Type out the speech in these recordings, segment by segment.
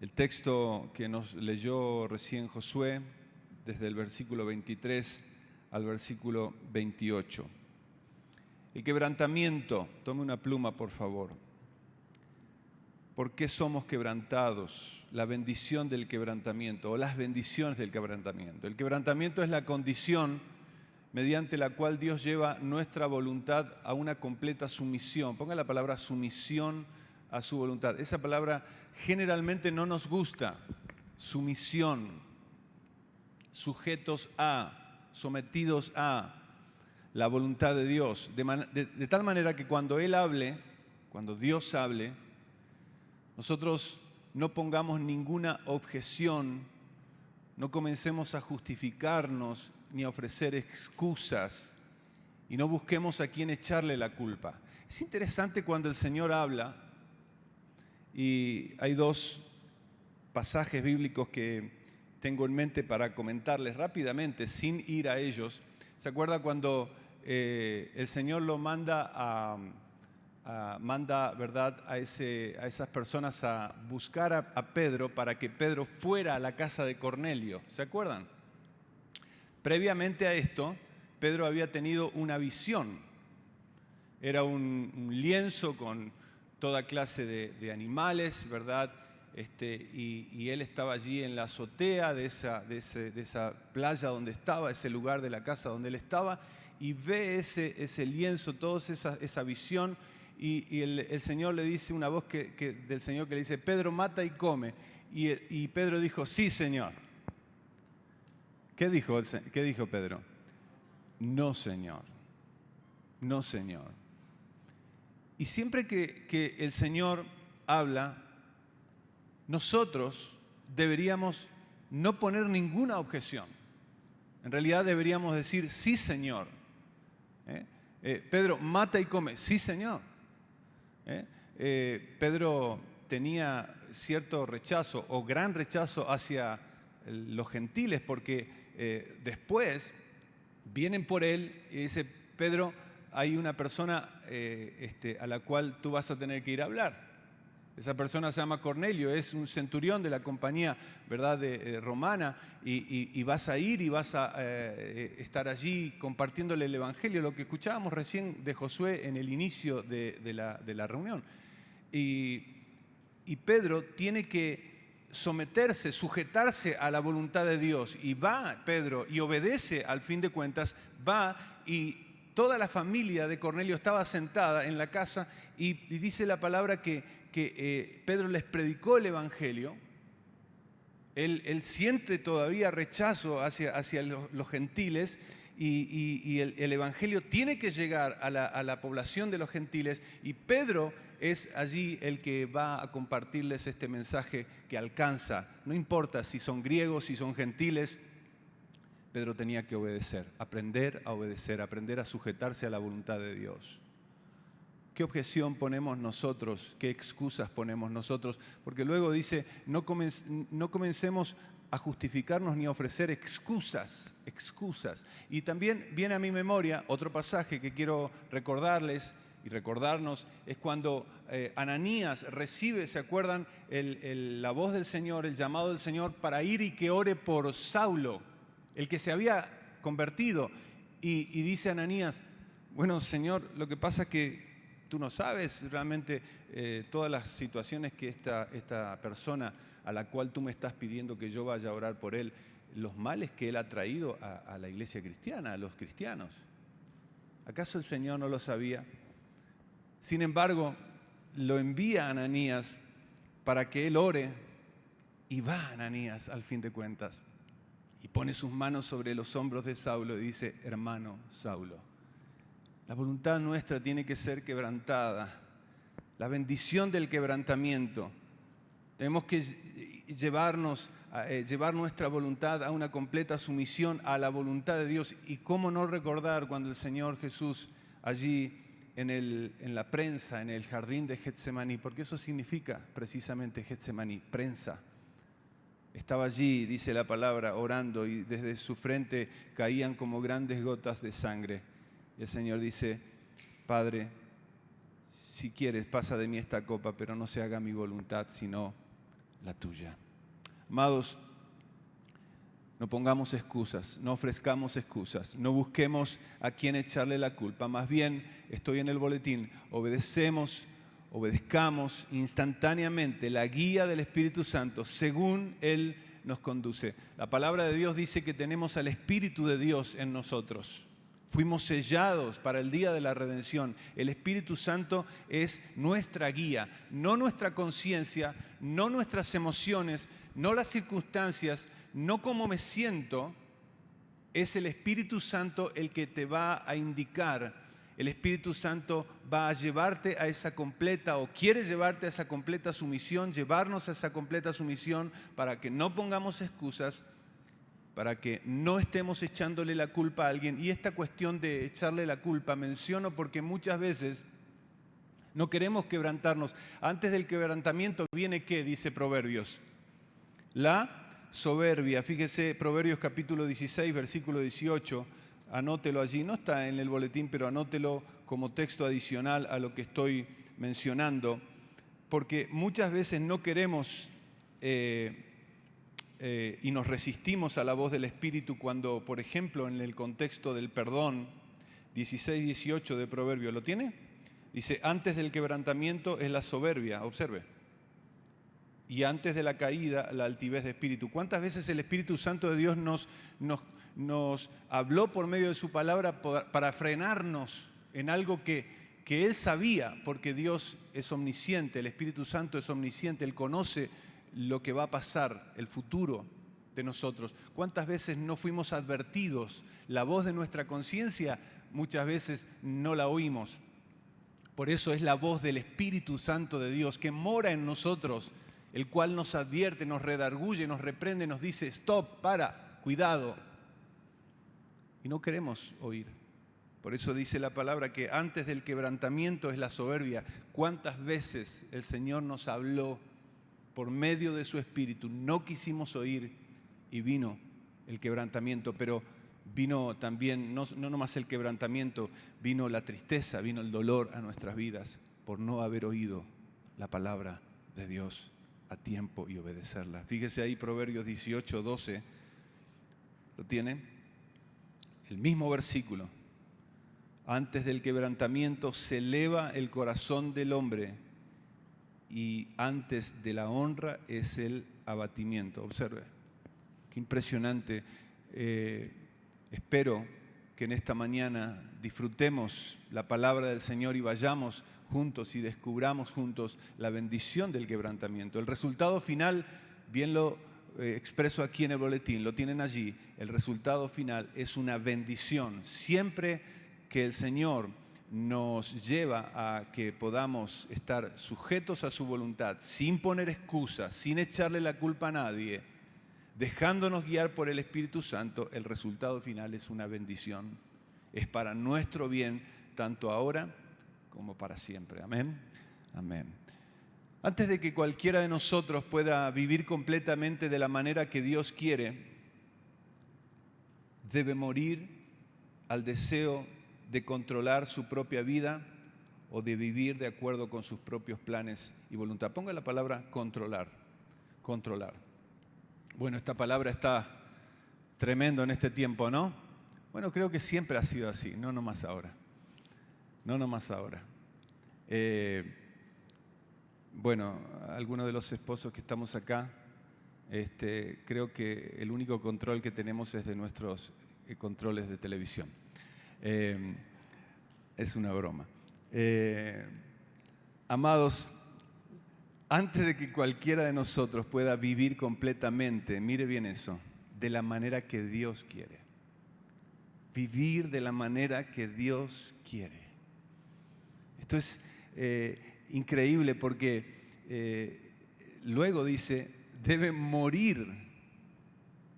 El texto que nos leyó recién Josué, desde el versículo 23 al versículo 28. El quebrantamiento, tome una pluma por favor. ¿Por qué somos quebrantados? La bendición del quebrantamiento o las bendiciones del quebrantamiento. El quebrantamiento es la condición mediante la cual Dios lleva nuestra voluntad a una completa sumisión. Ponga la palabra sumisión a su voluntad. Esa palabra generalmente no nos gusta. Sumisión, sujetos a, sometidos a la voluntad de Dios. De tal manera que cuando Él hable, cuando Dios hable, nosotros no pongamos ninguna objeción, no comencemos a justificarnos ni a ofrecer excusas y no busquemos a quién echarle la culpa. Es interesante cuando el Señor habla, y hay dos pasajes bíblicos que tengo en mente para comentarles rápidamente, sin ir a ellos. ¿Se acuerda cuando el Señor lo manda ¿verdad?, a esas personas a buscar a Pedro para que Pedro fuera a la casa de Cornelio? ¿Se acuerdan? Previamente a esto, Pedro había tenido una visión. Era un lienzo con toda clase de animales, ¿verdad? Y él estaba allí en la azotea de esa playa donde estaba, ese lugar de la casa donde él estaba, y ve ese lienzo, toda esa visión, y el Señor le dice, una voz del Señor que le dice, Pedro, mata y come. Y Pedro dijo, sí, Señor. ¿Qué dijo Pedro? No, Señor. No, Señor. Y siempre que el Señor habla, nosotros deberíamos no poner ninguna objeción. En realidad deberíamos decir, sí, Señor. Pedro, mata y come. Sí, Señor. Pedro tenía cierto rechazo o gran rechazo hacia los gentiles porque después vienen por él y dice, Pedro, hay una persona a la cual tú vas a tener que ir a hablar. Esa persona se llama Cornelio, es un centurión de la compañía, ¿verdad?, romana, y vas a ir y vas a estar allí compartiéndole el Evangelio, lo que escuchábamos recién de Josué en el inicio de la reunión. Y Pedro tiene que someterse, sujetarse a la voluntad de Dios, y va Pedro y obedece, al fin de cuentas, va, y toda la familia de Cornelio estaba sentada en la casa, y dice la palabra que Pedro les predicó el Evangelio. Él siente todavía rechazo hacia los gentiles, y el Evangelio tiene que llegar a la población de los gentiles, y Pedro es allí el que va a compartirles este mensaje que alcanza. No importa si son griegos, si son gentiles, Pedro tenía que obedecer, aprender a obedecer, aprender a sujetarse a la voluntad de Dios. ¿Qué objeción ponemos nosotros? ¿Qué excusas ponemos nosotros? Porque luego dice, no comencemos a justificarnos ni a ofrecer excusas. Y también viene a mi memoria otro pasaje que quiero recordarles y recordarnos, es cuando Ananías recibe, ¿se acuerdan?, la voz del Señor, el llamado del Señor para ir y que ore por Saulo, el que se había convertido. Y dice Ananías, bueno, Señor, lo que pasa es que tú no sabes realmente todas las situaciones que esta persona a la cual tú me estás pidiendo que yo vaya a orar por él, los males que él ha traído a la iglesia cristiana, a los cristianos. ¿Acaso el Señor no lo sabía? Sin embargo, lo envía a Ananías para que él ore, y va Ananías al fin de cuentas y pone sus manos sobre los hombros de Saulo y dice, hermano Saulo, la voluntad nuestra tiene que ser quebrantada, la bendición del quebrantamiento. Tenemos que llevar nuestra voluntad a una completa sumisión a la voluntad de Dios. Y cómo no recordar cuando el Señor Jesús allí en la prensa, en el jardín de Getsemaní, porque eso significa precisamente Getsemaní, prensa. Estaba allí, dice la palabra, orando, y desde su frente caían como grandes gotas de sangre. Y el Señor dice, Padre, si quieres, pasa de mí esta copa, pero no se haga mi voluntad, sino la tuya. Amados, no pongamos excusas, no ofrezcamos excusas, no busquemos a quién echarle la culpa. Más bien, estoy en el boletín, obedezcamos instantáneamente la guía del Espíritu Santo según Él nos conduce. La palabra de Dios dice que tenemos al Espíritu de Dios en nosotros. Fuimos sellados para el día de la redención. El Espíritu Santo es nuestra guía, no nuestra conciencia, no nuestras emociones, no las circunstancias, no cómo me siento. Es el Espíritu Santo el que te va a indicar. El Espíritu Santo va a llevarte a esa completa, o quiere llevarte a esa completa sumisión, llevarnos a esa completa sumisión para que no pongamos excusas, para que no estemos echándole la culpa a alguien. Y esta cuestión de echarle la culpa menciono porque muchas veces no queremos quebrantarnos. Antes del quebrantamiento viene ¿qué? Dice Proverbios. La soberbia. Fíjese, Proverbios capítulo 16, versículo 18. Anótelo allí. No está en el boletín, pero anótelo como texto adicional a lo que estoy mencionando. Porque muchas veces no queremos y nos resistimos a la voz del Espíritu cuando, por ejemplo, en el contexto del perdón, 16-18 de Proverbio, ¿lo tiene? Dice, antes del quebrantamiento es la soberbia, observe, y antes de la caída la altivez de espíritu. ¿Cuántas veces el Espíritu Santo de Dios nos habló por medio de su palabra para frenarnos en algo que Él sabía, porque Dios es omnisciente, el Espíritu Santo es omnisciente, Él conoce lo que va a pasar, el futuro de nosotros? ¿Cuántas veces no fuimos advertidos? La voz de nuestra conciencia muchas veces no la oímos. Por eso es la voz del Espíritu Santo de Dios que mora en nosotros, el cual nos advierte, nos redarguye, nos reprende, nos dice, stop, para, cuidado. Y no queremos oír. Por eso dice la palabra que antes del quebrantamiento es la soberbia. ¿Cuántas veces el Señor nos habló por medio de su Espíritu? No quisimos oír y vino el quebrantamiento, pero vino también, no nomás el quebrantamiento, vino la tristeza, vino el dolor a nuestras vidas por no haber oído la palabra de Dios a tiempo y obedecerla. Fíjese ahí Proverbios 18:12, ¿lo tiene? El mismo versículo. Antes del quebrantamiento se eleva el corazón del hombre, y antes de la honra es el abatimiento. Observe, qué impresionante. Espero que en esta mañana disfrutemos la palabra del Señor y vayamos juntos y descubramos juntos la bendición del quebrantamiento. El resultado final, bien lo expreso aquí en el boletín, lo tienen allí. El resultado final es una bendición. Siempre que el Señor nos lleva a que podamos estar sujetos a su voluntad, sin poner excusas, sin echarle la culpa a nadie, dejándonos guiar por el Espíritu Santo, el resultado final es una bendición. Es para nuestro bien, tanto ahora como para siempre. Amén. Amén. Antes de que cualquiera de nosotros pueda vivir completamente de la manera que Dios quiere, debe morir al deseo de controlar su propia vida o de vivir de acuerdo con sus propios planes y voluntad. Ponga la palabra controlar, controlar. Bueno, esta palabra está tremendo en este tiempo, ¿no? Bueno, creo que siempre ha sido así, no nomás ahora. No nomás ahora. Bueno, algunos de los esposos que estamos acá, creo que el único control que tenemos es de nuestros controles de televisión. Es una broma. Amados, antes de que cualquiera de nosotros pueda vivir completamente, mire bien eso, de la manera que Dios quiere. Vivir de la manera que Dios quiere. Esto es increíble porque luego dice, debe morir,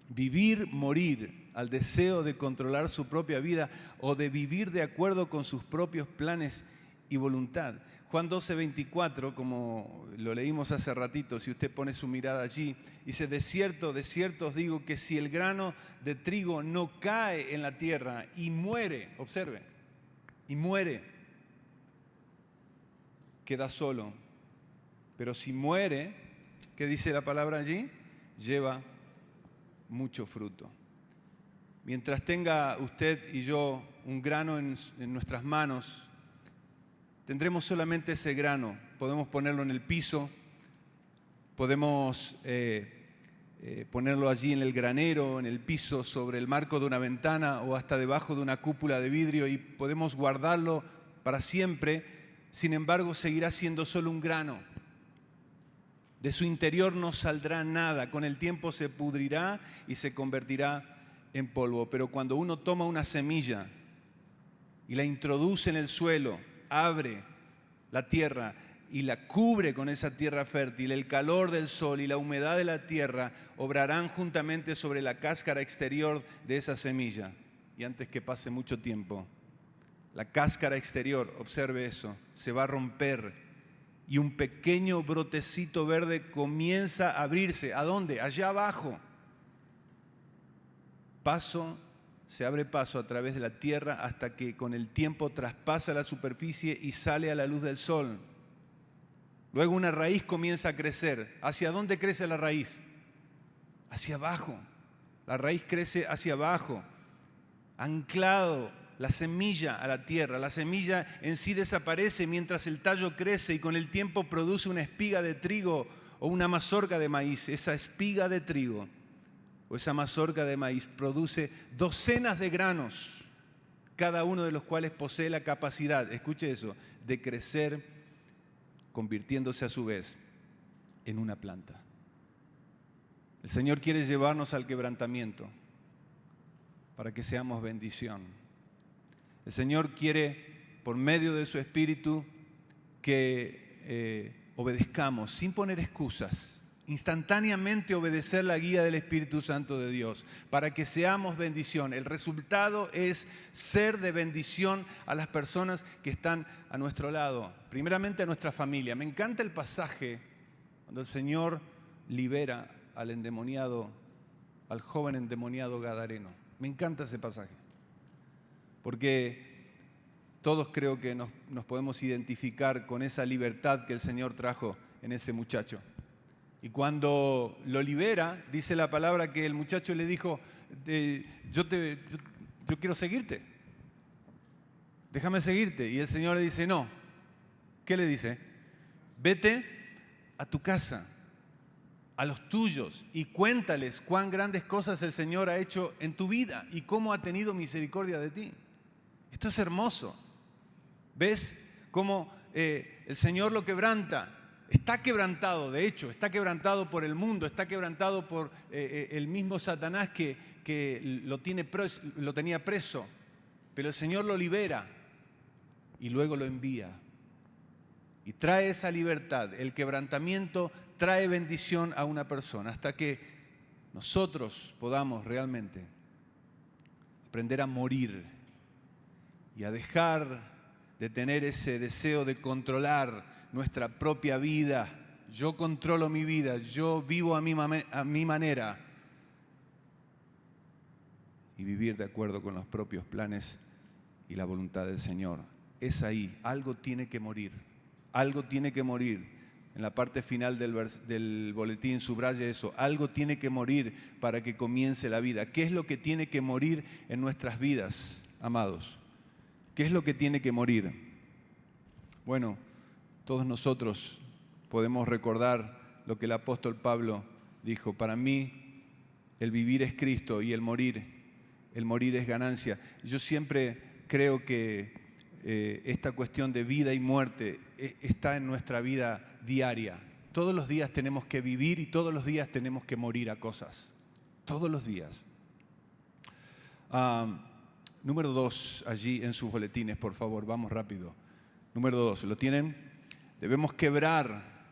vivir, morir al deseo de controlar su propia vida o de vivir de acuerdo con sus propios planes y voluntad. Juan 12:24, como lo leímos hace ratito, si usted pone su mirada allí, dice, de cierto os digo que si el grano de trigo no cae en la tierra y muere, observe, y muere, queda solo. Pero si muere, ¿qué dice la palabra allí? Lleva mucho fruto. Mientras tenga usted y yo un grano en nuestras manos, tendremos solamente ese grano. Podemos ponerlo en el piso, podemos ponerlo allí en el granero, en el piso, sobre el marco de una ventana o hasta debajo de una cúpula de vidrio y podemos guardarlo para siempre. Sin embargo, seguirá siendo solo un grano. De su interior no saldrá nada. Con el tiempo se pudrirá y se convertirá en polvo. Pero cuando uno toma una semilla y la introduce en el suelo, abre la tierra y la cubre con esa tierra fértil, el calor del sol y la humedad de la tierra obrarán juntamente sobre la cáscara exterior de esa semilla. Y antes que pase mucho tiempo, la cáscara exterior, observe eso, se va a romper y un pequeño brotecito verde comienza a abrirse. ¿A dónde? Allá abajo. Se abre paso a través de la tierra hasta que con el tiempo traspasa la superficie y sale a la luz del sol. Luego una raíz comienza a crecer. ¿Hacia dónde crece la raíz? Hacia abajo. La raíz crece hacia abajo, anclado la semilla a la tierra. La semilla en sí desaparece mientras el tallo crece y con el tiempo produce una espiga de trigo o una mazorca de maíz. Esa espiga de trigo o esa mazorca de maíz produce docenas de granos, cada uno de los cuales posee la capacidad, escuche eso, de crecer, convirtiéndose a su vez en una planta. El Señor quiere llevarnos al quebrantamiento para que seamos bendición. El Señor quiere, por medio de su Espíritu, que obedezcamos sin poner excusas, instantáneamente obedecer la guía del Espíritu Santo de Dios, para que seamos bendición. El resultado es ser de bendición a las personas que están a nuestro lado, primeramente a nuestra familia. Me encanta el pasaje cuando el Señor libera al endemoniado, al joven endemoniado gadareno. Me encanta ese pasaje, porque todos creo que nos podemos identificar con esa libertad que el Señor trajo en ese muchacho. Y cuando lo libera, dice la palabra que el muchacho le dijo, yo quiero seguirte, déjame seguirte. Y el Señor le dice, no. ¿Qué le dice? Vete a tu casa, a los tuyos, y cuéntales cuán grandes cosas el Señor ha hecho en tu vida y cómo ha tenido misericordia de ti. Esto es hermoso. ¿Ves cómo el Señor lo quebranta? Está quebrantado, de hecho, está quebrantado por el mundo, está quebrantado por el mismo Satanás que lo tenía preso, pero el Señor lo libera y luego lo envía. Y trae esa libertad. El quebrantamiento trae bendición a una persona hasta que nosotros podamos realmente aprender a morir y a dejar de tener ese deseo de controlar nuestra propia vida. Yo controlo mi vida, yo vivo a mi manera, y vivir de acuerdo con los propios planes y la voluntad del Señor. Es ahí, algo tiene que morir, algo tiene que morir. En la parte final del boletín subraye eso, algo tiene que morir para que comience la vida. ¿Qué es lo que tiene que morir en nuestras vidas, amados? ¿Qué es lo que tiene que morir? Bueno, todos nosotros podemos recordar lo que el apóstol Pablo dijo: para mí el vivir es Cristo y el morir es ganancia. Yo siempre creo que esta cuestión de vida y muerte está en nuestra vida diaria. Todos los días tenemos que vivir y todos los días tenemos que morir a cosas. Todos los días. Número 2, allí en sus boletines, por favor, vamos rápido. Número 2, ¿lo tienen? Debemos quebrar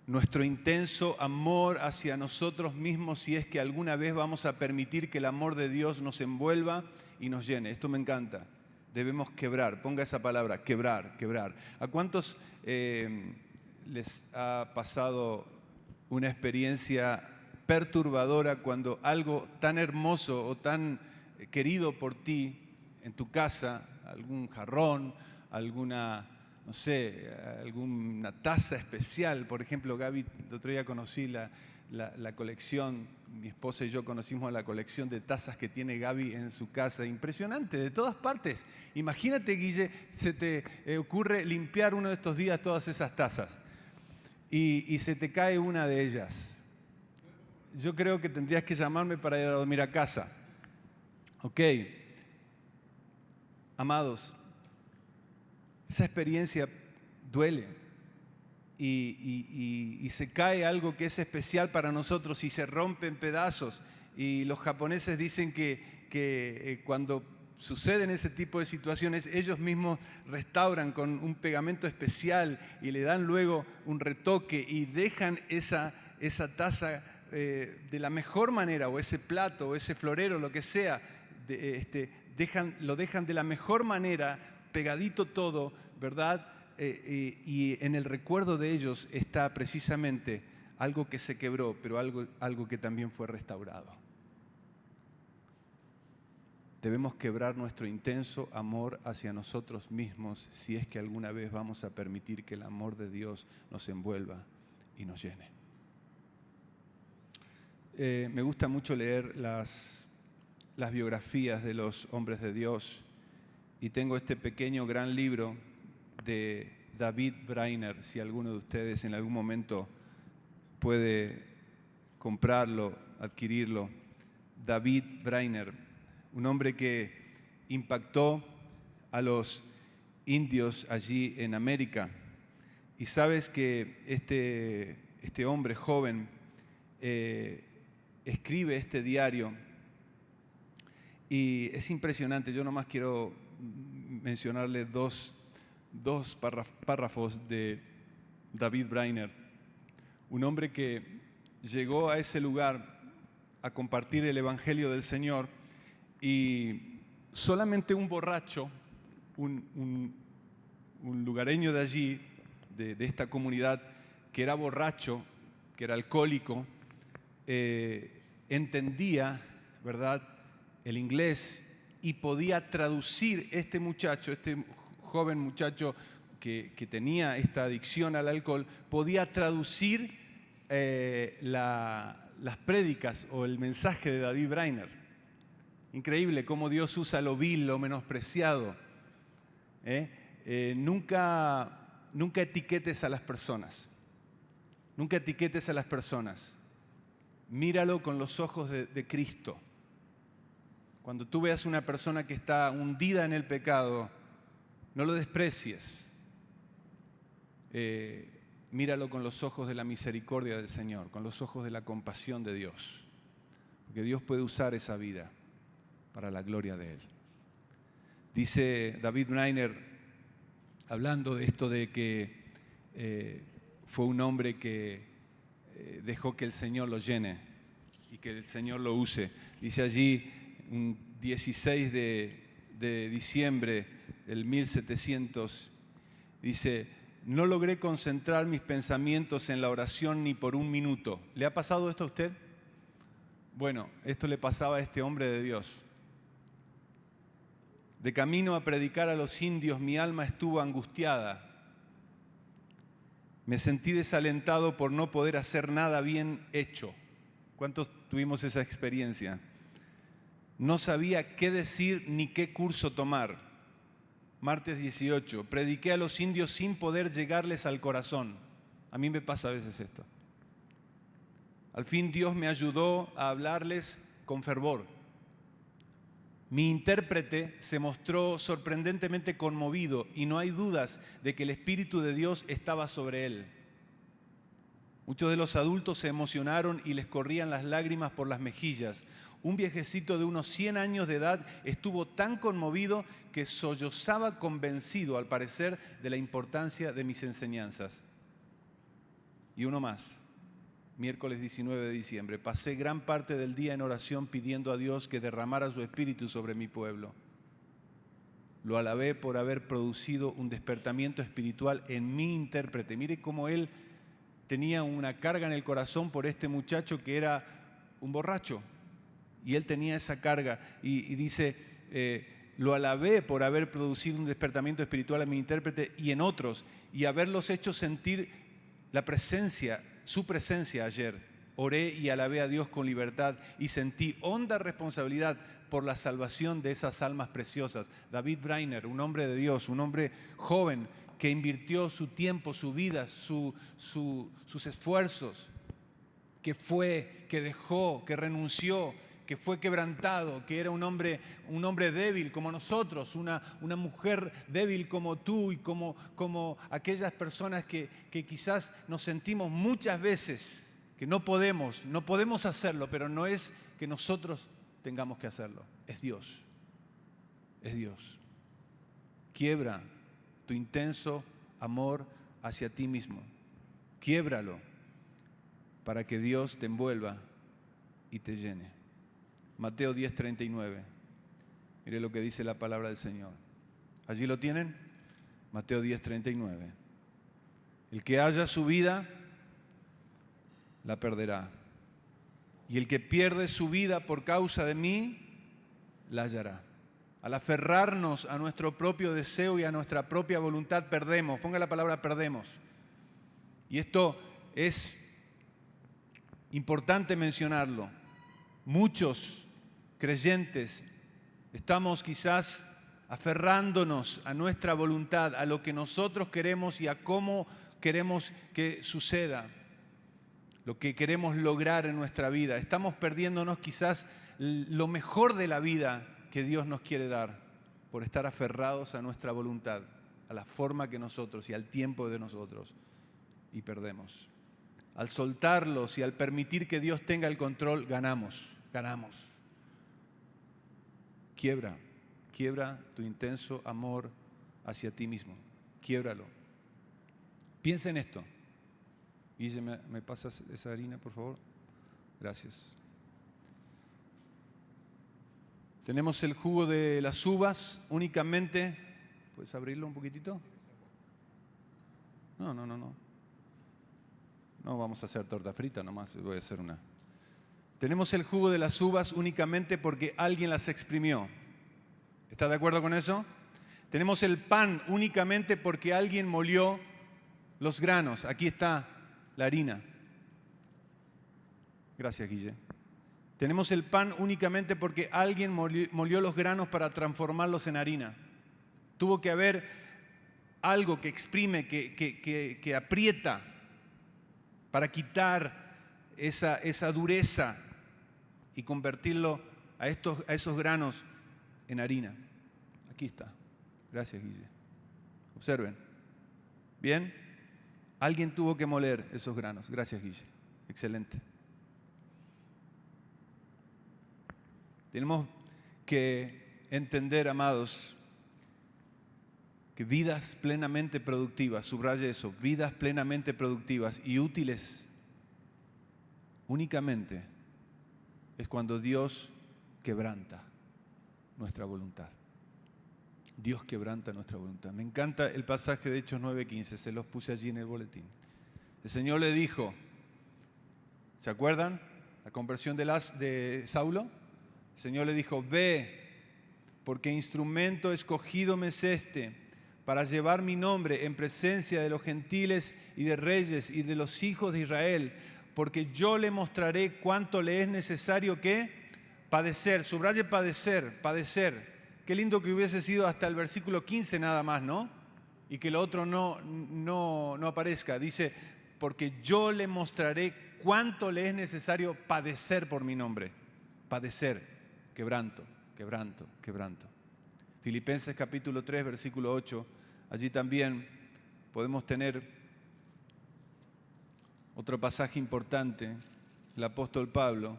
nuestro intenso amor hacia nosotros mismos si es que alguna vez vamos a permitir que el amor de Dios nos envuelva y nos llene. Esto me encanta. Debemos quebrar, ponga esa palabra, quebrar, quebrar. ¿A cuántos les ha pasado una experiencia perturbadora cuando algo tan hermoso o tan querido por ti en tu casa, algún jarrón, alguna no sé, alguna taza especial. Por ejemplo, Gaby, el otro día conocí la colección, mi esposa y yo conocimos la colección de tazas que tiene Gaby en su casa. Impresionante, de todas partes. Imagínate, Guille, se te ocurre limpiar uno de estos días todas esas tazas y se te cae una de ellas. Yo creo que tendrías que llamarme para ir a dormir a casa. Ok. Amados, esa experiencia duele y se cae algo que es especial para nosotros y se rompe en pedazos. Y los japoneses dicen que cuando suceden ese tipo de situaciones, ellos mismos restauran con un pegamento especial y le dan luego un retoque y dejan esa taza de la mejor manera, o ese plato, o ese florero, lo que sea, lo dejan de la mejor manera, pegadito todo, ¿verdad? Y en el recuerdo de ellos está precisamente algo que se quebró, pero algo que también fue restaurado. Debemos quebrar nuestro intenso amor hacia nosotros mismos si es que alguna vez vamos a permitir que el amor de Dios nos envuelva y nos llene. Me gusta mucho leer las biografías de los hombres de Dios y tengo este pequeño gran libro de David Brainerd. Si alguno de ustedes en algún momento puede comprarlo, adquirirlo. David Brainerd, un hombre que impactó a los indios allí en América. Y sabes que este hombre joven escribe este diario y es impresionante. Yo nomás quiero mencionarle dos párrafos de David Brainerd, un hombre que llegó a ese lugar a compartir el Evangelio del Señor y solamente un borracho, un lugareño de allí, de esta comunidad, que era borracho, que era alcohólico, entendía, ¿verdad?, el inglés y podía traducir este joven muchacho que tenía esta adicción al alcohol, podía traducir las prédicas o el mensaje de David Brainerd. Increíble cómo Dios usa lo vil, lo menospreciado. Nunca etiquetes a las personas. Nunca etiquetes a las personas. Míralo con los ojos de Cristo. Cuando tú veas una persona que está hundida en el pecado, no lo desprecies. Míralo con los ojos de la misericordia del Señor, con los ojos de la compasión de Dios. Porque Dios puede usar esa vida para la gloria de Él. Dice David Brainerd, hablando de esto de que fue un hombre que dejó que el Señor lo llene y que el Señor lo use. Dice allí, un 16 de diciembre del 1700, dice: no logré concentrar mis pensamientos en la oración ni por un minuto. ¿Le ha pasado esto a usted? Bueno, esto le pasaba a este hombre de Dios. De camino a predicar a los indios, mi alma estuvo angustiada. Me sentí desalentado por no poder hacer nada bien hecho. ¿Cuántos tuvimos esa experiencia? No sabía qué decir ni qué curso tomar. Martes 18, prediqué a los indios sin poder llegarles al corazón. A mí me pasa a veces esto. Al fin Dios me ayudó a hablarles con fervor. Mi intérprete se mostró sorprendentemente conmovido y no hay dudas de que el Espíritu de Dios estaba sobre él. Muchos de los adultos se emocionaron y les corrían las lágrimas por las mejillas. Un viejecito de unos 100 años de edad estuvo tan conmovido que sollozaba convencido, al parecer, de la importancia de mis enseñanzas. Y uno más. Miércoles 19 de diciembre, pasé gran parte del día en oración pidiendo a Dios que derramara su Espíritu sobre mi pueblo. Lo alabé por haber producido un despertamiento espiritual en mi intérprete. Mire cómo él tenía una carga en el corazón por este muchacho que era un borracho. Y él tenía esa carga y dice, lo alabé por haber producido un despertamiento espiritual en mi intérprete y en otros, y haberlos hecho sentir la presencia, su presencia ayer. Oré y alabé a Dios con libertad y sentí honda responsabilidad por la salvación de esas almas preciosas. David Brainer, un hombre de Dios, un hombre joven que invirtió su tiempo, su vida, sus esfuerzos, que fue, que dejó, que renunció, que fue quebrantado, que era un hombre débil como nosotros, una mujer débil como tú y como aquellas personas que quizás nos sentimos muchas veces que no podemos hacerlo, pero no es que nosotros tengamos que hacerlo, es Dios, es Dios. Quiebra tu intenso amor hacia ti mismo, quiébralo para que Dios te envuelva y te llene. Mateo 10:39. Mire lo que dice la palabra del Señor. ¿Allí lo tienen? Mateo 10:39. El que haya su vida, la perderá. Y el que pierde su vida por causa de mí, la hallará. Al aferrarnos a nuestro propio deseo y a nuestra propia voluntad, perdemos. Ponga la palabra perdemos. Y esto es importante mencionarlo. Muchos creyentes estamos quizás aferrándonos a nuestra voluntad, a lo que nosotros queremos y a cómo queremos que suceda, lo que queremos lograr en nuestra vida. Estamos perdiéndonos quizás lo mejor de la vida que Dios nos quiere dar por estar aferrados a nuestra voluntad, a la forma que nosotros y al tiempo de nosotros, y perdemos. Al soltarlos y al permitir que Dios tenga el control, ganamos. Quiebra tu intenso amor hacia ti mismo. Quiébralo. Piensa en esto. Guille, ¿me pasas esa harina, por favor? Gracias. Tenemos el jugo de las uvas únicamente. ¿Puedes abrirlo un poquitito? No. No vamos a hacer torta frita, nomás voy a hacer una. Tenemos el jugo de las uvas únicamente porque alguien las exprimió. ¿Está de acuerdo con eso? Tenemos el pan únicamente porque alguien molió los granos. Aquí está la harina. Gracias, Guille. Tenemos el pan únicamente porque alguien molió los granos para transformarlos en harina. Tuvo que haber algo que exprime, que aprieta para quitar esa dureza y convertirlo a esos granos en harina. Aquí está. Gracias, Guille. Observen. ¿Bien? Alguien tuvo que moler esos granos. Gracias, Guille. Excelente. Tenemos que entender, amados, que vidas plenamente productivas, subraye eso, vidas plenamente productivas y útiles únicamente es cuando Dios quebranta nuestra voluntad. Dios quebranta nuestra voluntad. Me encanta el pasaje de Hechos 9:15, se los puse allí en el boletín. El Señor le dijo, ¿se acuerdan? La conversión de Saulo. El Señor le dijo, ve, porque instrumento escogido me es este, para llevar mi nombre en presencia de los gentiles y de reyes y de los hijos de Israel, porque yo le mostraré cuánto le es necesario que padecer. Subraye padecer. Qué lindo que hubiese sido hasta el versículo 15 nada más, ¿no? Y que lo otro no aparezca. Dice, porque yo le mostraré cuánto le es necesario padecer por mi nombre. Padecer, quebranto. Filipenses capítulo 3, versículo 8. Allí también podemos tener otro pasaje importante, el apóstol Pablo.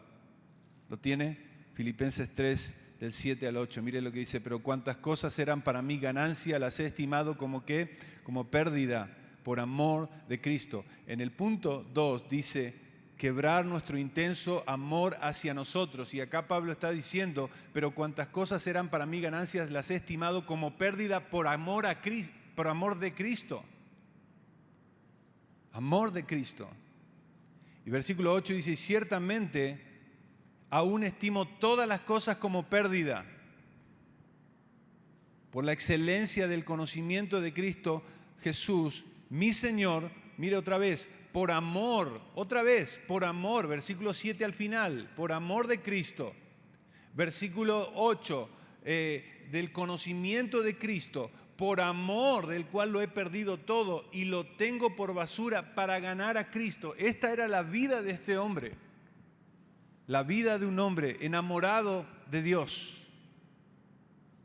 ¿Lo tiene? Filipenses 3, del 7 al 8. Mire lo que dice, pero cuantas cosas eran para mí ganancia, las he estimado como pérdida por amor de Cristo. En el punto 2 dice, quebrar nuestro intenso amor hacia nosotros. Y acá Pablo está diciendo, pero cuantas cosas eran para mí ganancias, las he estimado como pérdida por amor a Cristo, por amor de Cristo. Amor de Cristo. Y versículo 8 dice, ciertamente aún estimo todas las cosas como pérdida por la excelencia del conocimiento de Cristo Jesús, mi Señor, mire otra vez, por amor, otra vez, por amor, versículo 7 al final, por amor de Cristo. Versículo 8, del conocimiento de Cristo, por amor del cual lo he perdido todo y lo tengo por basura para ganar a Cristo. Esta era la vida de este hombre, la vida de un hombre enamorado de Dios.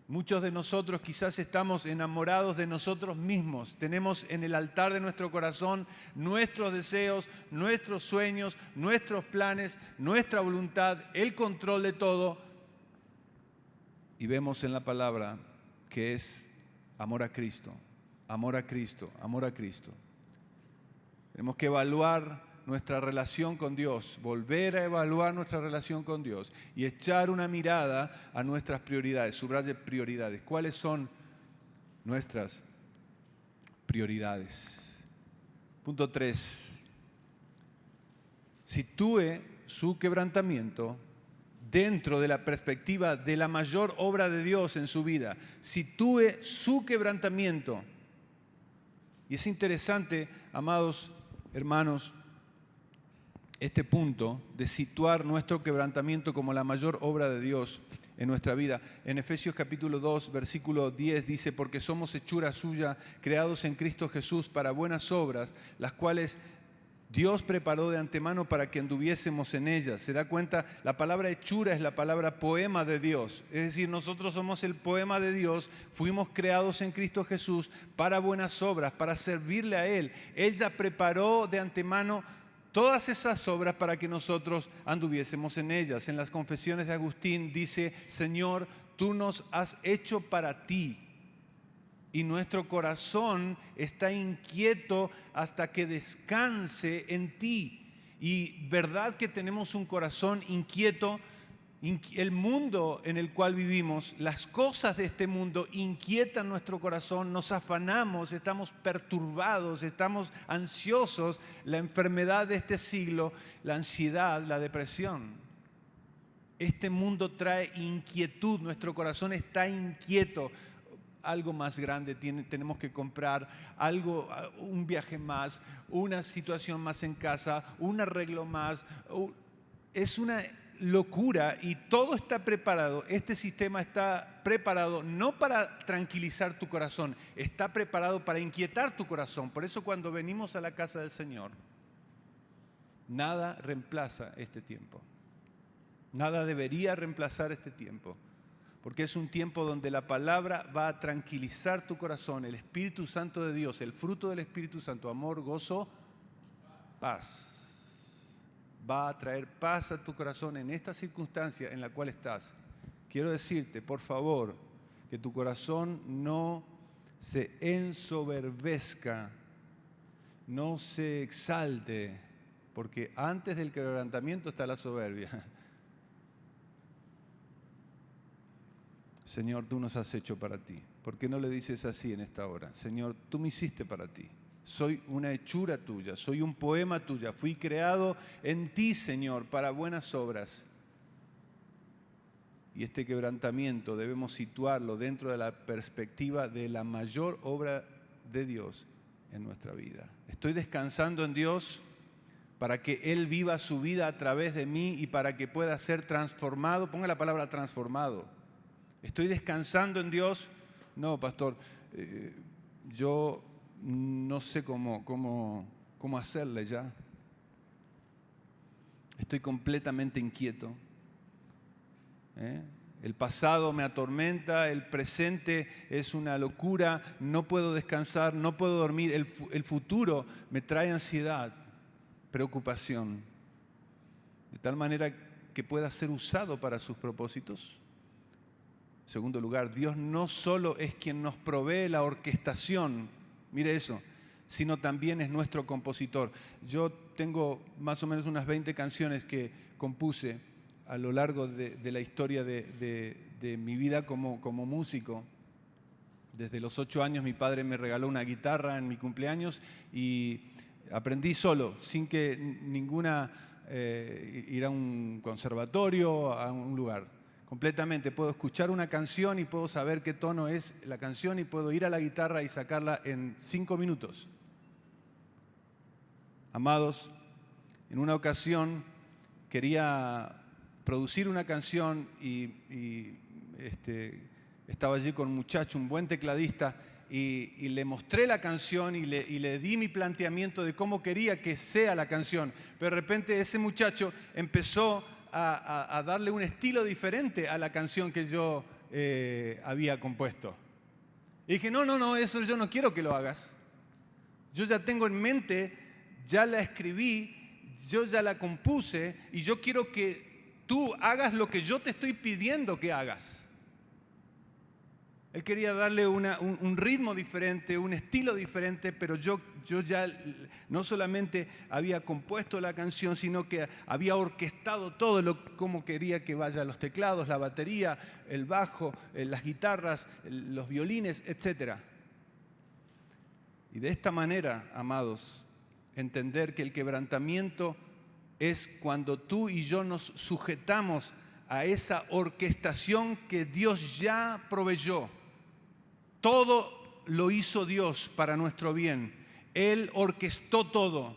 Muchos de nosotros quizás estamos enamorados de nosotros mismos. Tenemos en el altar de nuestro corazón nuestros deseos, nuestros sueños, nuestros planes, nuestra voluntad, el control de todo. Y vemos en la palabra que es amor a Cristo, amor a Cristo, amor a Cristo. Tenemos que evaluar nuestra relación con Dios, volver a evaluar nuestra relación con Dios y echar una mirada a nuestras prioridades. Subraye prioridades. ¿Cuáles son nuestras prioridades? Punto 3. Sitúe su quebrantamiento dentro de la perspectiva de la mayor obra de Dios en su vida. Sitúe su quebrantamiento. Y es interesante, amados hermanos, este punto de situar nuestro quebrantamiento como la mayor obra de Dios en nuestra vida. En Efesios capítulo 2, versículo 10 dice, porque somos hechura suya, creados en Cristo Jesús para buenas obras, las cuales Dios preparó de antemano para que anduviésemos en ellas. ¿Se da cuenta? La palabra hechura es la palabra poema de Dios. Es decir, nosotros somos el poema de Dios, fuimos creados en Cristo Jesús para buenas obras, para servirle a Él. Él ya preparó de antemano todas esas obras para que nosotros anduviésemos en ellas. En las confesiones de Agustín dice, Señor, tú nos has hecho para ti. Y nuestro corazón está inquieto hasta que descanse en ti. Y verdad que tenemos un corazón inquieto. El mundo en el cual vivimos, las cosas de este mundo inquietan nuestro corazón, nos afanamos, estamos perturbados, estamos ansiosos. La enfermedad de este siglo, la ansiedad, la depresión. Este mundo trae inquietud, nuestro corazón está inquieto. Algo más grande tenemos que comprar, algo, un viaje más, una situación más en casa, un arreglo más. Es una locura y todo está preparado. Este sistema está preparado no para tranquilizar tu corazón, está preparado para inquietar tu corazón. Por eso cuando venimos a la casa del Señor, nada reemplaza este tiempo. Nada debería reemplazar este tiempo. Porque es un tiempo donde la palabra va a tranquilizar tu corazón, el Espíritu Santo de Dios, el fruto del Espíritu Santo, amor, gozo, paz. Va a traer paz a tu corazón en esta circunstancia en la cual estás. Quiero decirte, por favor, que tu corazón no se ensoberbezca, no se exalte, porque antes del quebrantamiento está la soberbia. Señor, tú nos has hecho para ti. ¿Por qué no le dices así en esta hora? Señor, tú me hiciste para ti. Soy una hechura tuya, soy un poema tuya. Fui creado en ti, Señor, para buenas obras. Y este quebrantamiento debemos situarlo dentro de la perspectiva de la mayor obra de Dios en nuestra vida. Estoy descansando en Dios para que Él viva su vida a través de mí y para que pueda ser transformado. Ponga la palabra transformado. ¿Estoy descansando en Dios? No, pastor, yo no sé cómo hacerle ya. Estoy completamente inquieto. El pasado me atormenta, el presente es una locura, no puedo descansar, no puedo dormir. El futuro me trae ansiedad, preocupación, de tal manera que pueda ser usado para sus propósitos. En segundo lugar, Dios no solo es quien nos provee la orquestación, mire eso, sino también es nuestro compositor. Yo tengo más o menos unas 20 canciones que compuse a lo largo de la historia de mi vida como músico. Desde los 8 años mi padre me regaló una guitarra en mi cumpleaños y aprendí solo, sin que ir a un conservatorio, a un lugar. completamente. Puedo escuchar una canción y puedo saber qué tono es la canción y puedo ir a la guitarra y sacarla en 5 minutos. Amados, en una ocasión quería producir una canción y estaba allí con un muchacho, un buen tecladista, y le mostré la canción y le di mi planteamiento de cómo quería que sea la canción. Pero de repente ese muchacho empezó a darle un estilo diferente a la canción que yo había compuesto. Y dije, no, eso yo no quiero que lo hagas. Yo ya tengo en mente, ya la escribí, yo ya la compuse y yo quiero que tú hagas lo que yo te estoy pidiendo que hagas. Él quería darle un ritmo diferente, un estilo diferente, pero yo ya no solamente había compuesto la canción, sino que había orquestado todo cómo quería que vayan los teclados, la batería, el bajo, las guitarras, los violines, etc. Y de esta manera, amados, entender que el quebrantamiento es cuando tú y yo nos sujetamos a esa orquestación que Dios ya proveyó. Todo lo hizo Dios para nuestro bien. Él orquestó todo.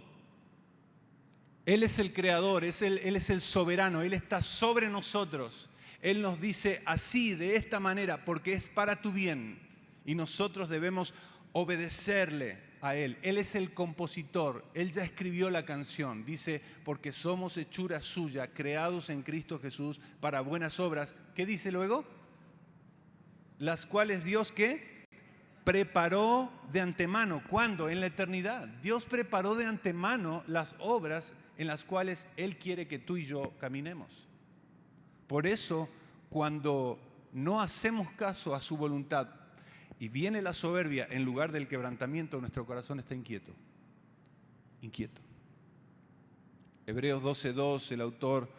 Él es el creador, Él es el soberano, Él está sobre nosotros. Él nos dice así, de esta manera, porque es para tu bien. Y nosotros debemos obedecerle a Él. Él es el compositor, Él ya escribió la canción. Dice, porque somos hechura suya, creados en Cristo Jesús para buenas obras. ¿Qué dice luego? Las cuales Dios, ¿qué? Preparó de antemano. ¿Cuándo? En la eternidad. Dios preparó de antemano las obras en las cuales Él quiere que tú y yo caminemos. Por eso, cuando no hacemos caso a su voluntad y viene la soberbia en lugar del quebrantamiento, nuestro corazón está inquieto. Inquieto. Hebreos 12:2, el autor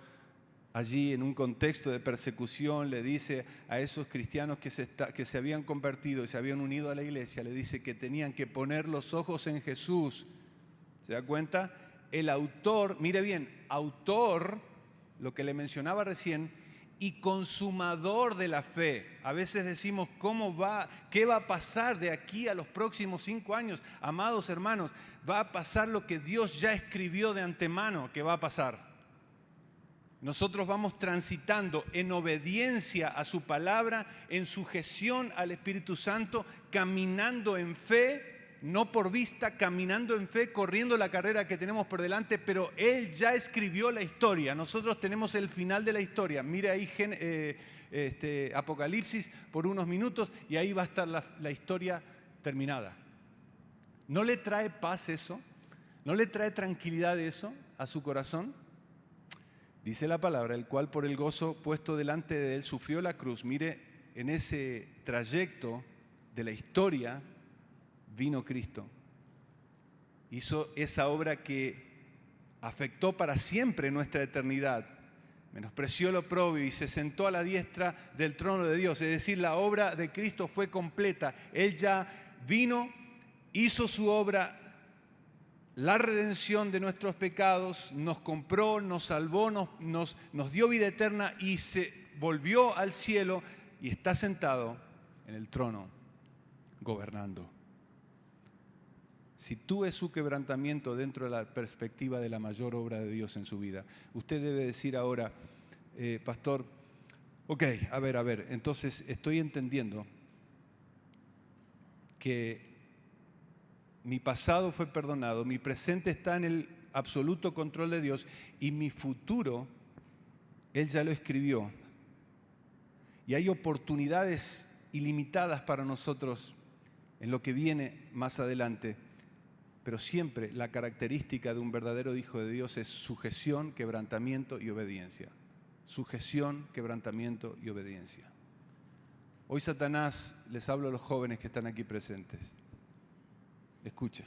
allí en un contexto de persecución le dice a esos cristianos que se habían convertido y se habían unido a la iglesia, le dice que tenían que poner los ojos en Jesús. ¿Se da cuenta? El autor, mire bien, autor, lo que le mencionaba recién, y consumador de la fe. A veces decimos, ¿qué va a pasar de aquí a los próximos 5 años? Amados hermanos, va a pasar lo que Dios ya escribió de antemano que va a pasar. Nosotros vamos transitando en obediencia a su palabra, en sujeción al Espíritu Santo, caminando en fe, no por vista, caminando en fe, corriendo la carrera que tenemos por delante, pero Él ya escribió la historia. Nosotros tenemos el final de la historia. Mire ahí Apocalipsis por unos minutos y ahí va a estar la historia terminada. ¿No le trae paz eso? ¿No le trae tranquilidad eso a su corazón? Dice la palabra, el cual por el gozo puesto delante de él sufrió la cruz. Mire, en ese trayecto de la historia vino Cristo. Hizo esa obra que afectó para siempre nuestra eternidad. Menospreció lo oprobio y se sentó a la diestra del trono de Dios. Es decir, la obra de Cristo fue completa. Él ya vino, hizo su obra, la redención de nuestros pecados, nos compró, nos salvó, nos dio vida eterna y se volvió al cielo y está sentado en el trono, gobernando. Si tuve su quebrantamiento dentro de la perspectiva de la mayor obra de Dios en su vida, usted debe decir ahora, pastor, ok, a ver, entonces estoy entendiendo que mi pasado fue perdonado, mi presente está en el absoluto control de Dios y mi futuro, Él ya lo escribió. Y hay oportunidades ilimitadas para nosotros en lo que viene más adelante, pero siempre la característica de un verdadero hijo de Dios es sujeción, quebrantamiento y obediencia. Sujeción, quebrantamiento y obediencia. Hoy Satanás, les hablo a los jóvenes que están aquí presentes, escucha.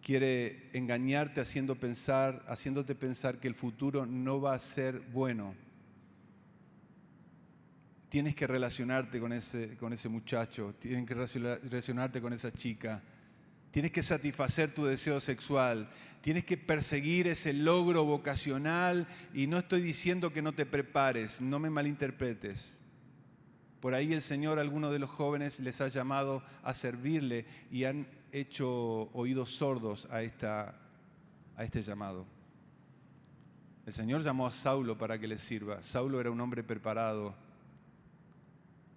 Quiere engañarte haciéndote pensar que el futuro no va a ser bueno. Tienes que relacionarte con ese muchacho, tienes que relacionarte con esa chica. Tienes que satisfacer tu deseo sexual. Tienes que perseguir ese logro vocacional. Y no estoy diciendo que no te prepares, no me malinterpretes. Por ahí el Señor a algunos de los jóvenes les ha llamado a servirle y han hecho oídos sordos a este llamado. El Señor llamó a Saulo para que le sirva. Saulo era un hombre preparado.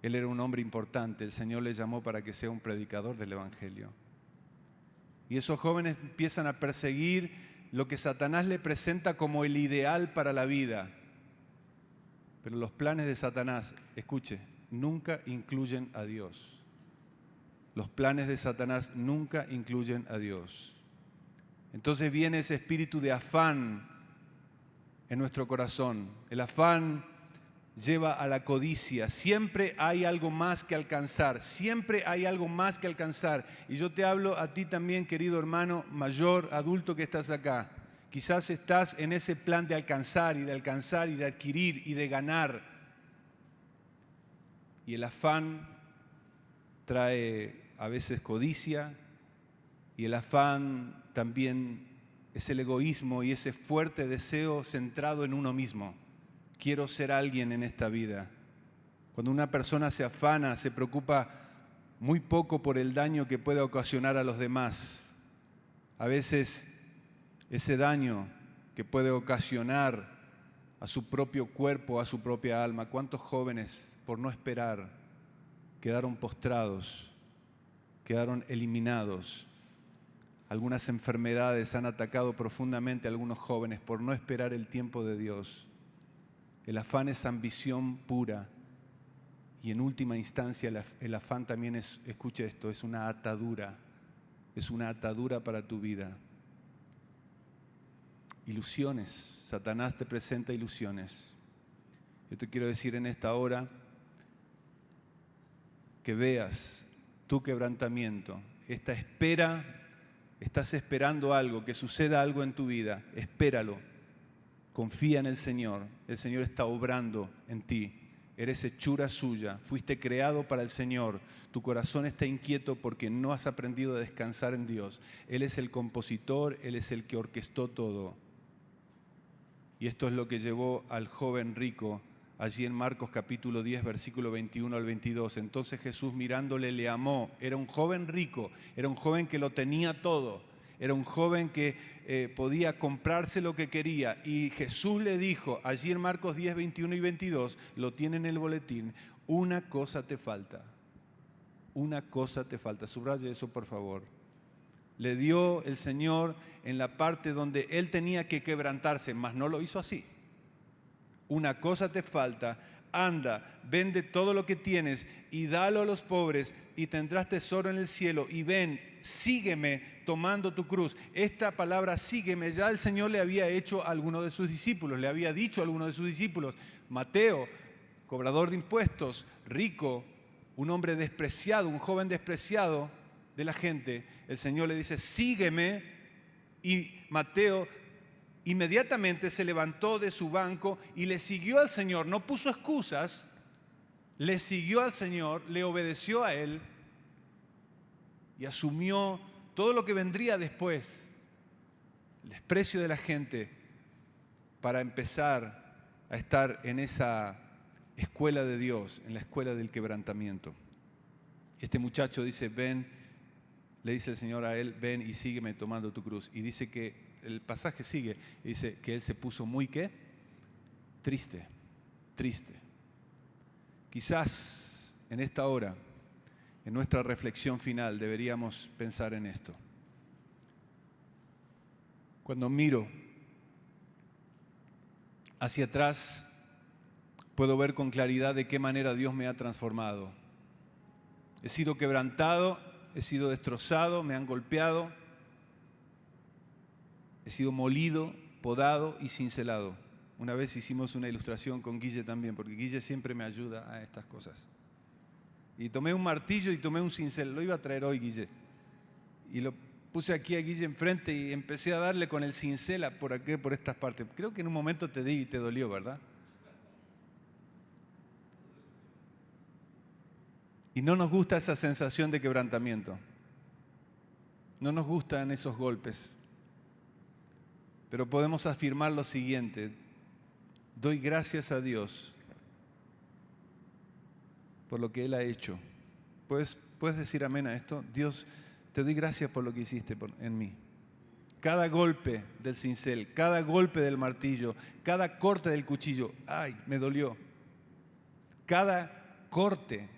Él era un hombre importante. El Señor le llamó para que sea un predicador del Evangelio. Y esos jóvenes empiezan a perseguir lo que Satanás le presenta como el ideal para la vida. Pero los planes de Satanás, escuche, nunca incluyen a Dios. Los planes de Satanás nunca incluyen a Dios. Entonces viene ese espíritu de afán en nuestro corazón. El afán lleva a la codicia. Siempre hay algo más que alcanzar. Siempre hay algo más que alcanzar. Y yo te hablo a ti también, querido hermano mayor, adulto que estás acá. Quizás estás en ese plan de alcanzar y de alcanzar y de adquirir y de ganar. Y el afán trae a veces codicia y el afán también es el egoísmo y ese fuerte deseo centrado en uno mismo. Quiero ser alguien en esta vida. Cuando una persona se afana, se preocupa muy poco por el daño que puede ocasionar a los demás. A veces ese daño que puede ocasionar a su propio cuerpo, a su propia alma. ¿Cuántos jóvenes, por no esperar, quedaron postrados, quedaron eliminados? Algunas enfermedades han atacado profundamente a algunos jóvenes por no esperar el tiempo de Dios. El afán es ambición pura y en última instancia el afán también es, escuche esto, es una atadura para tu vida. Ilusiones, Satanás te presenta ilusiones. Yo te quiero decir en esta hora que veas tu quebrantamiento, esta espera, estás esperando algo, que suceda algo en tu vida, espéralo, confía en el Señor está obrando en ti, eres hechura suya, fuiste creado para el Señor, tu corazón está inquieto porque no has aprendido a descansar en Dios, Él es el compositor, Él es el que orquestó todo. Y esto es lo que llevó al joven rico allí en Marcos capítulo 10, versículo 21 al 22. Entonces Jesús mirándole le amó. Era un joven rico, era un joven que lo tenía todo. Era un joven que podía comprarse lo que quería. Y Jesús le dijo, allí en Marcos 10, 21 y 22, lo tiene en el boletín, una cosa te falta. Una cosa te falta. Subraye eso, por favor. Le dio el Señor en la parte donde él tenía que quebrantarse, mas no lo hizo así. Una cosa te falta, anda, vende todo lo que tienes y dalo a los pobres y tendrás tesoro en el cielo y ven, sígueme tomando tu cruz. Esta palabra sígueme ya el Señor le había hecho a alguno de sus discípulos, le había dicho a alguno de sus discípulos, Mateo, cobrador de impuestos, rico, un hombre despreciado, un joven despreciado de la gente, el Señor le dice, sígueme, y Mateo inmediatamente se levantó de su banco y le siguió al Señor, no puso excusas, le siguió al Señor, le obedeció a Él y asumió todo lo que vendría después, el desprecio de la gente, para empezar a estar en esa escuela de Dios, en la escuela del quebrantamiento. Este muchacho dice, ven, le dice el Señor a él, ven y sígueme tomando tu cruz. Y dice que, el pasaje sigue, dice que él se puso muy, ¿qué? Triste. Quizás en esta hora, en nuestra reflexión final, deberíamos pensar en esto. Cuando miro hacia atrás, puedo ver con claridad de qué manera Dios me ha transformado. He sido quebrantado, he sido destrozado, me han golpeado, he sido molido, podado y cincelado. Una vez hicimos una ilustración con Guille también, porque Guille siempre me ayuda a estas cosas. Y tomé un martillo y tomé un cincel, lo iba a traer hoy Guille. Y lo puse aquí a Guille enfrente y empecé a darle con el cincel por aquí, por estas partes. Creo que en un momento te di y te dolió, ¿verdad? Y no nos gusta esa sensación de quebrantamiento. No nos gustan esos golpes, pero podemos afirmar lo siguiente: doy gracias a Dios por lo que Él ha hecho. ¿Puedes decir amén a esto? Dios, te doy gracias por lo que hiciste en mí. Cada golpe del cincel, cada golpe del martillo, cada corte del cuchillo, ¡ay, me dolió! Cada corte,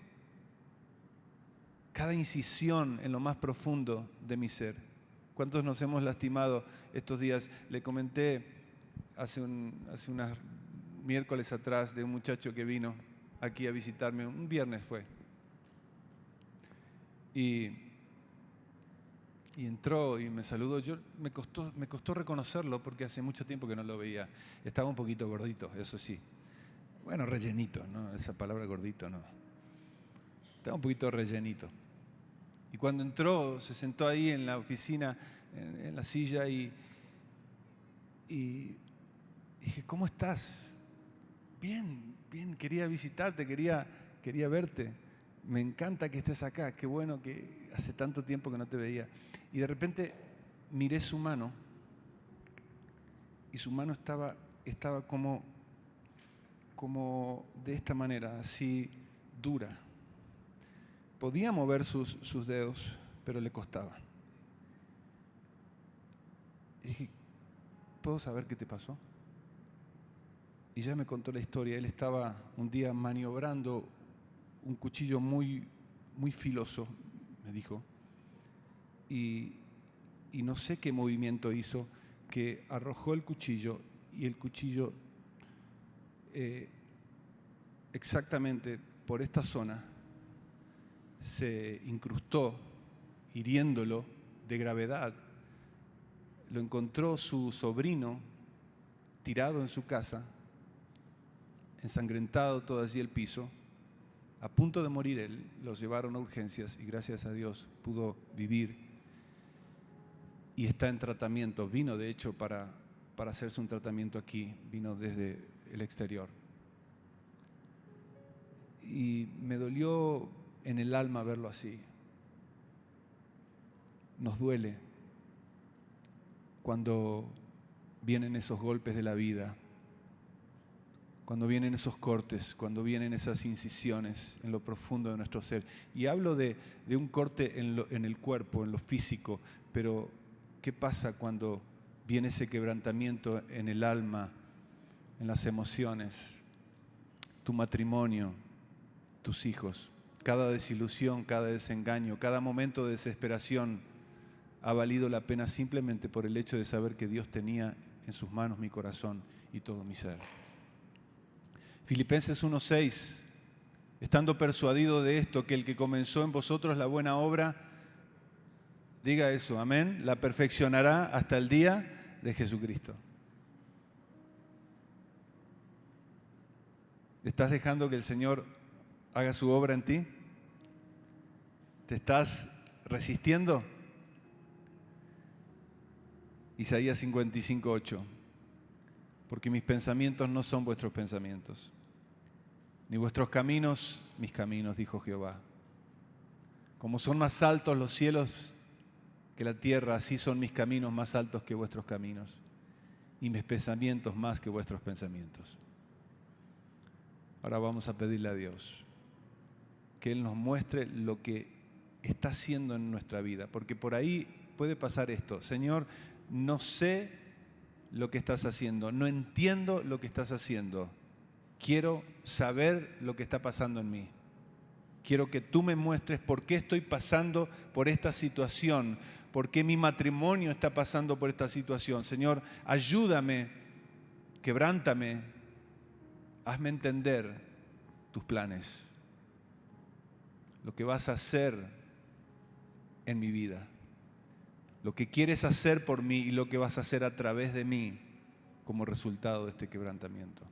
cada incisión en lo más profundo de mi ser. ¿Cuántos nos hemos lastimado estos días? Le comenté hace unos miércoles atrás de un muchacho que vino aquí a visitarme, un viernes fue. Y entró y me saludó. Me costó reconocerlo porque hace mucho tiempo que no lo veía. Estaba un poquito gordito, eso sí. Bueno, rellenito, ¿no? Esa palabra gordito, no. Estaba un poquito rellenito. Y cuando entró, se sentó ahí en la oficina, en la silla, y dije, ¿cómo estás? Bien, bien, quería visitarte, quería verte. Me encanta que estés acá, qué bueno que hace tanto tiempo que no te veía. Y de repente miré su mano, y su mano estaba como de esta manera, así dura. Podía mover sus dedos, pero le costaba. Y dije, ¿puedo saber qué te pasó? Y ya me contó la historia. Él estaba un día maniobrando un cuchillo muy, muy filoso, me dijo, y no sé qué movimiento hizo, que arrojó el cuchillo, y el cuchillo exactamente por esta zona se incrustó, hiriéndolo de gravedad. Lo encontró su sobrino tirado en su casa, ensangrentado todo allí el piso, a punto de morir él. Los llevaron a urgencias y gracias a Dios pudo vivir y está en tratamiento. Vino de hecho para hacerse un tratamiento aquí, vino desde el exterior. Y me dolió en el alma verlo así. Nos duele cuando vienen esos golpes de la vida, cuando vienen esos cortes, cuando vienen esas incisiones en lo profundo de nuestro ser. Y hablo de un corte en el cuerpo, en lo físico, pero ¿qué pasa cuando viene ese quebrantamiento en el alma, en las emociones? Tu matrimonio, tus hijos, cada desilusión, cada desengaño, cada momento de desesperación ha valido la pena simplemente por el hecho de saber que Dios tenía en sus manos mi corazón y todo mi ser. Filipenses 1:6, estando persuadido de esto, que el que comenzó en vosotros la buena obra, diga eso, amén, la perfeccionará hasta el día de Jesucristo. ¿Estás dejando que el Señor haga su obra en ti? ¿Te estás resistiendo? Isaías 55:8, porque mis pensamientos no son vuestros pensamientos, ni vuestros caminos mis caminos, dijo Jehová. Como son más altos los cielos que la tierra, así son mis caminos más altos que vuestros caminos, y mis pensamientos más que vuestros pensamientos. Ahora vamos a pedirle a Dios que Él nos muestre lo que está haciendo en nuestra vida, porque por ahí puede pasar esto: Señor, no sé lo que estás haciendo, no entiendo lo que estás haciendo, quiero saber lo que está pasando en mí. Quiero que tú me muestres por qué estoy pasando por esta situación, por qué mi matrimonio está pasando por esta situación. Señor, ayúdame, quebrántame, hazme entender tus planes, lo que vas a hacer en mi vida, lo que quieres hacer por mí y lo que vas a hacer a través de mí como resultado de este quebrantamiento.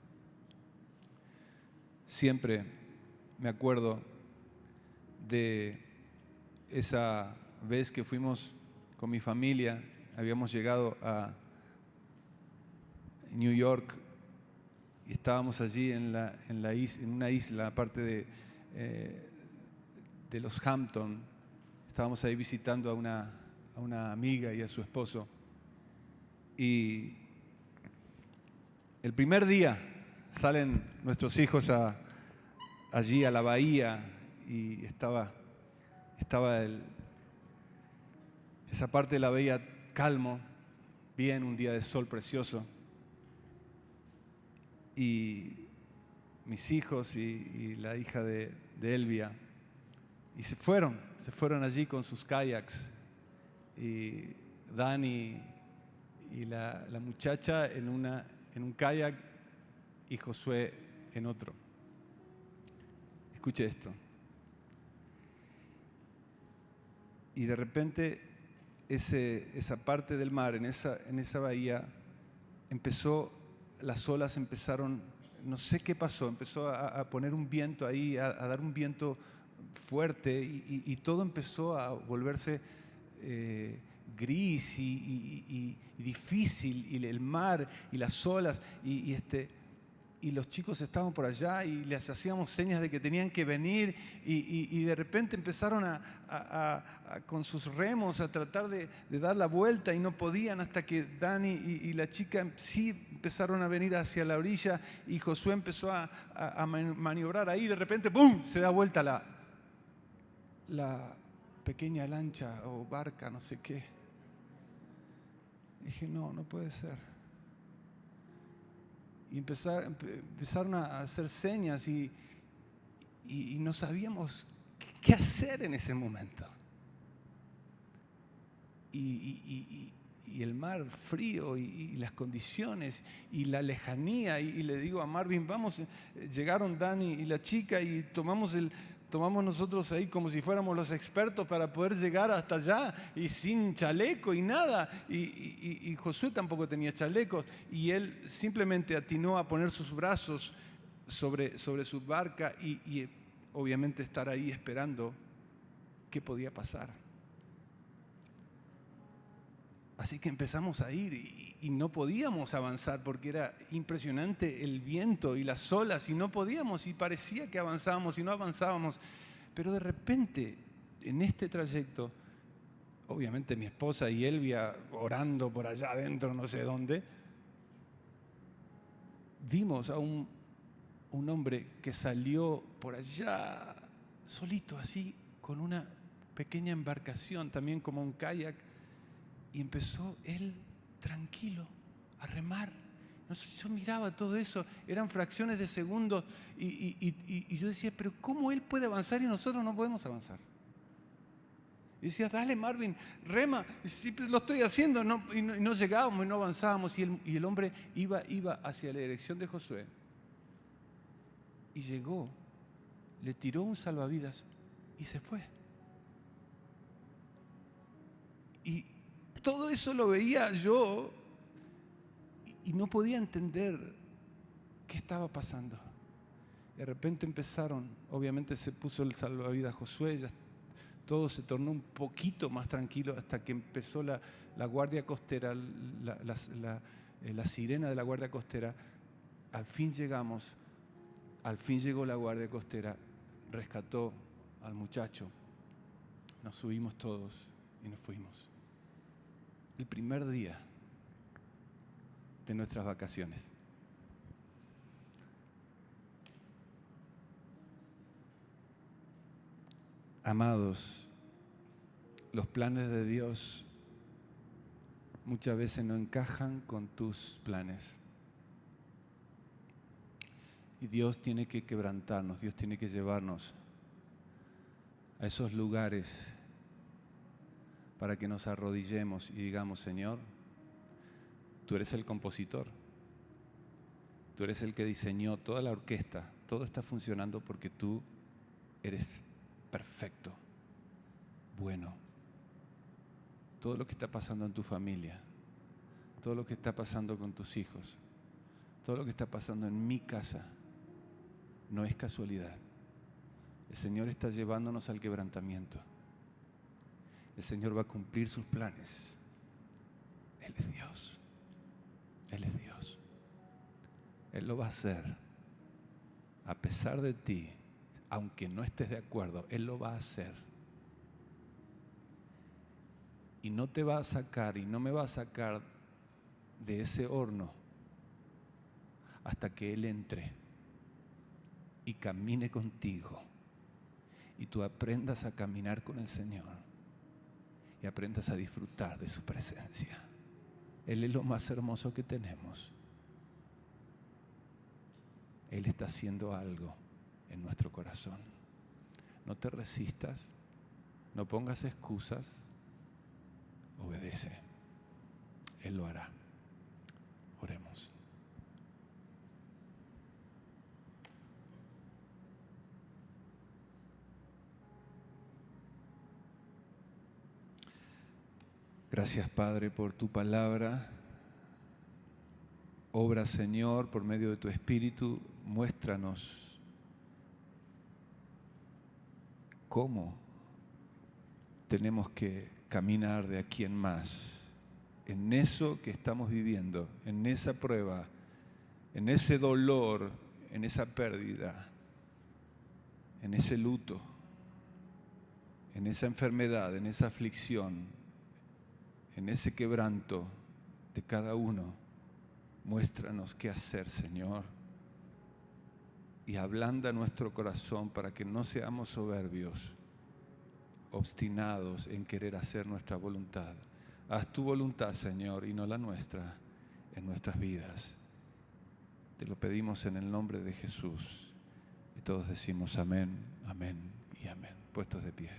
Siempre me acuerdo de esa vez que fuimos con mi familia, habíamos llegado a New York y estábamos allí en una isla, aparte de los Hampton. Estábamos ahí visitando a a una amiga y a su esposo. Y el primer día salen nuestros hijos allí a la bahía y estaba esa parte de la bahía calmo, bien, un día de sol precioso. Y mis hijos y la hija de Elvia, y se fueron allí con sus kayaks. Y Dani y la muchacha en un kayak y Josué en otro. Escuche esto. Y de repente esa parte del mar, en esa bahía, las olas empezaron, no sé qué pasó, empezó a poner un viento ahí, a dar un viento fuerte y todo empezó a volverse gris y difícil, y el mar y las olas y los chicos estaban por allá y les hacíamos señas de que tenían que venir y de repente empezaron con sus remos a tratar de dar la vuelta y no podían, hasta que Dani y la chica sí empezaron a venir hacia la orilla y Josué empezó a maniobrar ahí. De repente ¡pum!, se da vuelta la pequeña lancha o barca, no sé qué. Dije, no puede ser. Y empezaron a hacer señas y no sabíamos qué hacer en ese momento. Y el mar frío y las condiciones y la lejanía. Y le digo a Marvin, vamos, llegaron Dani y la chica y tomamos nosotros ahí como si fuéramos los expertos para poder llegar hasta allá y sin chaleco y nada. Y Josué tampoco tenía chalecos y él simplemente atinó a poner sus brazos sobre su barca y obviamente estar ahí esperando qué podía pasar. Así que empezamos a ir y no podíamos avanzar porque era impresionante el viento y las olas y no podíamos, y parecía que avanzábamos y no avanzábamos. Pero de repente, en este trayecto, obviamente mi esposa y Elvia orando por allá adentro, no sé dónde, vimos a un hombre que salió por allá solito, así, con una pequeña embarcación, también como un kayak, y empezó él tranquilo a remar. Yo miraba todo eso, eran fracciones de segundos y yo decía, pero ¿cómo él puede avanzar y nosotros no podemos avanzar? Y decía, dale Marvin, rema. Y sí, pues lo estoy haciendo, y no llegábamos y no avanzábamos. Y el hombre iba hacia la dirección de Josué y llegó, le tiró un salvavidas y se fue. Y todo eso lo veía yo y no podía entender qué estaba pasando. De repente empezaron, obviamente se puso el salvavidas Josué, ya todo se tornó un poquito más tranquilo hasta que empezó la guardia costera, la sirena de la guardia costera. Al fin llegó la guardia costera, rescató al muchacho, nos subimos todos y nos fuimos. El primer día de nuestras vacaciones. Amados, los planes de Dios muchas veces no encajan con tus planes. Y Dios tiene que quebrantarnos, Dios tiene que llevarnos a esos lugares para que nos arrodillemos y digamos, Señor, tú eres el compositor, tú eres el que diseñó toda la orquesta, todo está funcionando porque tú eres perfecto, bueno. Todo lo que está pasando en tu familia, todo lo que está pasando con tus hijos, todo lo que está pasando en mi casa, no es casualidad. El Señor está llevándonos al quebrantamiento. El Señor va a cumplir sus planes. Él es Dios. Él es Dios. Él lo va a hacer. A pesar de ti, aunque no estés de acuerdo, Él lo va a hacer. Y no te va a sacar y no me va a sacar de ese horno hasta que Él entre y camine contigo y tú aprendas a caminar con el Señor y aprendas a disfrutar de su presencia. Él es lo más hermoso que tenemos. Él está haciendo algo en nuestro corazón. No te resistas, no pongas excusas, obedece. Él lo hará. Oremos. Gracias, Padre, por tu palabra. Obra, Señor, por medio de tu Espíritu. Muéstranos cómo tenemos que caminar de aquí en más, en eso que estamos viviendo, en esa prueba, en ese dolor, en esa pérdida, en ese luto, en esa enfermedad, en esa aflicción, en ese quebranto de cada uno. Muéstranos qué hacer, Señor, y ablanda nuestro corazón para que no seamos soberbios, obstinados en querer hacer nuestra voluntad. Haz tu voluntad, Señor, y no la nuestra en nuestras vidas. Te lo pedimos en el nombre de Jesús. Y todos decimos amén, amén y amén. Puestos de pie.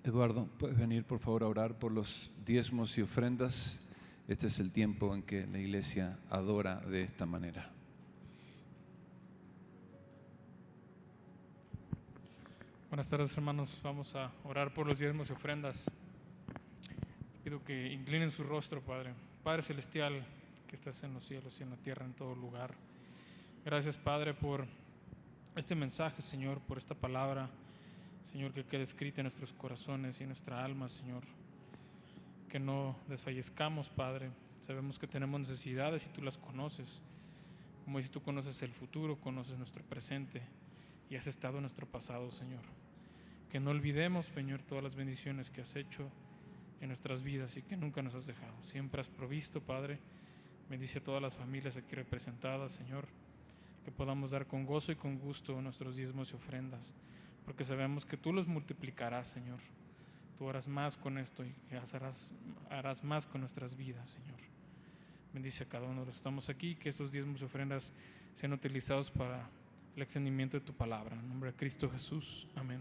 Eduardo, ¿puedes venir por favor a orar por los diezmos y ofrendas? Este es el tiempo en que la iglesia adora de esta manera. Buenas tardes, hermanos. Vamos a orar por los diezmos y ofrendas. Pido que inclinen su rostro, Padre. Padre Celestial, que estás en los cielos y en la tierra, en todo lugar. Gracias, Padre, por este mensaje, Señor, por esta palabra, Señor, que quede escrita en nuestros corazones y en nuestra alma, Señor. Que no desfallezcamos, Padre. Sabemos que tenemos necesidades y tú las conoces. Como dices, tú conoces el futuro, conoces nuestro presente y has estado en nuestro pasado, Señor. Que no olvidemos, Señor, todas las bendiciones que has hecho en nuestras vidas y que nunca nos has dejado. Siempre has provisto, Padre. Bendice a todas las familias aquí representadas, Señor. Que podamos dar con gozo y con gusto nuestros diezmos y ofrendas, porque sabemos que tú los multiplicarás, Señor. Tú harás más con esto y harás más con nuestras vidas, Señor. Bendice a cada uno de los que estamos aquí, que estos diezmos y ofrendas sean utilizados para el extendimiento de tu palabra. En nombre de Cristo Jesús. Amén.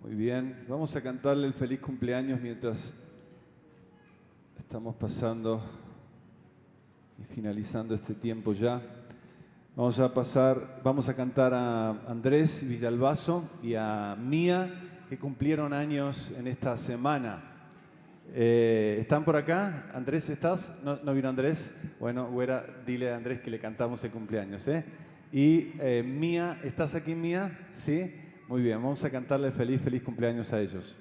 Muy bien, vamos a cantarle el feliz cumpleaños mientras estamos pasando y finalizando este tiempo ya. Vamos a cantar a Andrés Villalbazo y a Mía, que cumplieron años en esta semana. ¿Están por acá? Andrés, ¿estás? ¿No vino Andrés? Bueno, Güera, dile a Andrés que le cantamos el cumpleaños, ¿eh? Y Mía, ¿estás aquí, Mía? ¿Sí? Muy bien, vamos a cantarle feliz cumpleaños a ellos.